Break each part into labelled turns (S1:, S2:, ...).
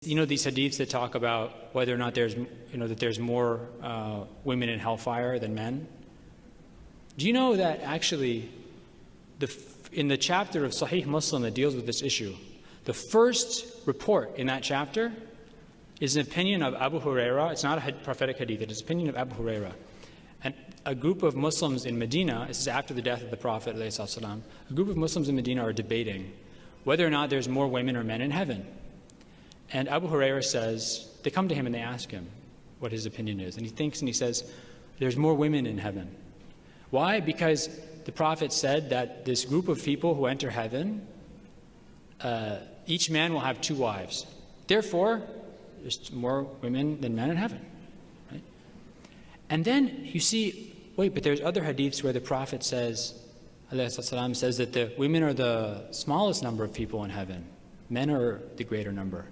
S1: You know these hadiths that talk about whether or not there's, that there's more women in hellfire than men? Do you know that actually in the chapter of Sahih Muslim that deals with this issue, the first report in that chapter is an opinion of Abu Huraira. It's not a prophetic hadith, it's an opinion of Abu Huraira. And a group of Muslims in Medina, this is after the death of the Prophet ﷺ, a group of Muslims in Medina are debating whether or not there's more women or men in heaven. And Abu Huraira says, they come to him and they ask him what his opinion is. And he thinks and he says, there's more women in heaven. Why? Because the Prophet said that this group of people who enter heaven, each man will have 2 wives. Therefore, there's more women than men in heaven. Right? And then you see, wait, but there's other hadiths where the Prophet says, ﷺ, says that the women are the smallest number of people in heaven. Men are the greater number.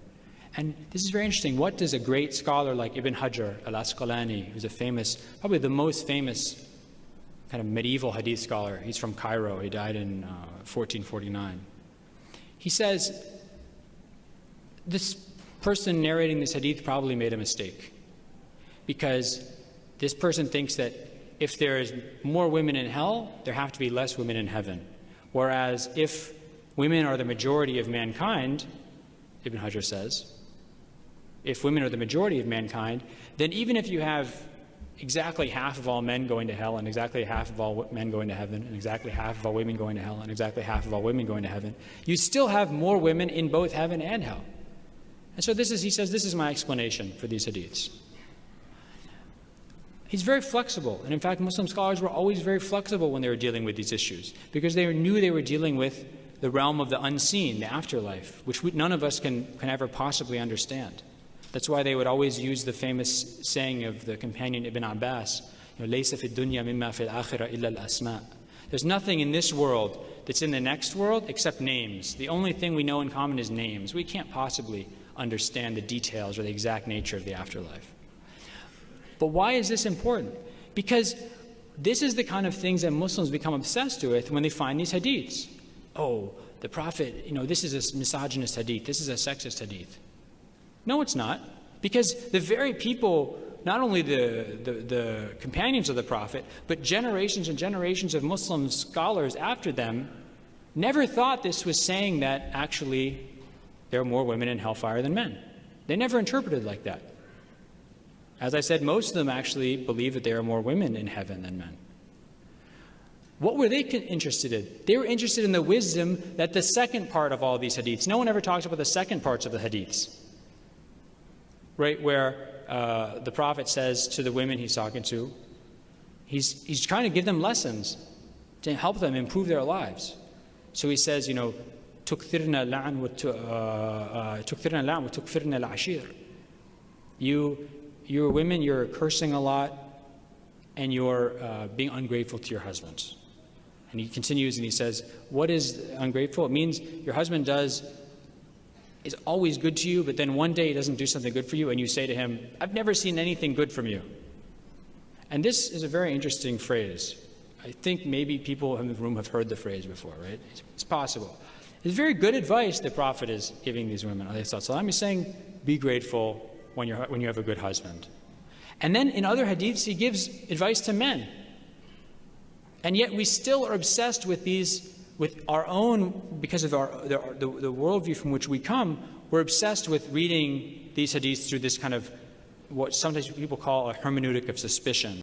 S1: And this is very interesting. What does a great scholar like Ibn Hajar al-Asqalani, who's a famous, probably the most famous kind of medieval hadith scholar, he's from Cairo, he died in 1449. He says, this person narrating this hadith probably made a mistake, because this person thinks that if there is more women in hell, there have to be less women in heaven. Whereas if women are the majority of mankind, Ibn Hajar says, if women are the majority of mankind, then even if you have exactly half of all men going to hell, and exactly half of all men going to heaven, and exactly half of all women going to hell, and exactly half of all women going to heaven, you still have more women in both heaven and hell. And so he says, this is my explanation for these hadiths. He's very flexible. And in fact, Muslim scholars were always very flexible when they were dealing with these issues, because they knew they were dealing with the realm of the unseen, the afterlife, which none of us can ever possibly understand. That's why they would always use the famous saying of the companion Ibn Abbas, لَيْسَ فِي الدُّنْيَا مِمَّا فِي الْآخِرَةِ إِلَّا الْأَسْمَاءِ. There's nothing in this world that's in the next world except names. The only thing we know in common is names. We can't possibly understand the details or the exact nature of the afterlife. But why is this important? Because this is the kind of things that Muslims become obsessed with when they find these hadiths. Oh, the Prophet, this is a misogynist hadith, this is a sexist hadith. No, it's not. Because the very people, not only the companions of the Prophet, but generations and generations of Muslim scholars after them never thought this was saying that actually there are more women in hellfire than men. They never interpreted it like that. As I said, most of them actually believe that there are more women in heaven than men. What were they interested in? They were interested in the wisdom that the second part of all these hadiths, no one ever talks about the second parts of the hadiths, right, where the Prophet says to the women he's talking to, he's trying to give them lessons to help them improve their lives. So he says, تُكْثِرْنَا اللَّعْنَ وَتُكْفِرْنَا الْعَشِيرَ. You're women, you're cursing a lot, and you're being ungrateful to your husbands. And he continues and he says, what is ungrateful? It means your husband is always good to you, but then one day he doesn't do something good for you, and you say to him, I've never seen anything good from you. And this is a very interesting phrase. I think maybe people in the room have heard the phrase before, right? It's possible. It's very good advice the Prophet is giving these women. He's saying, be grateful when you have a good husband. And then in other hadiths, he gives advice to men. And yet we still are obsessed with our own, because of the worldview from which we come, we're obsessed with reading these hadiths through this kind of, what sometimes people call a hermeneutic of suspicion.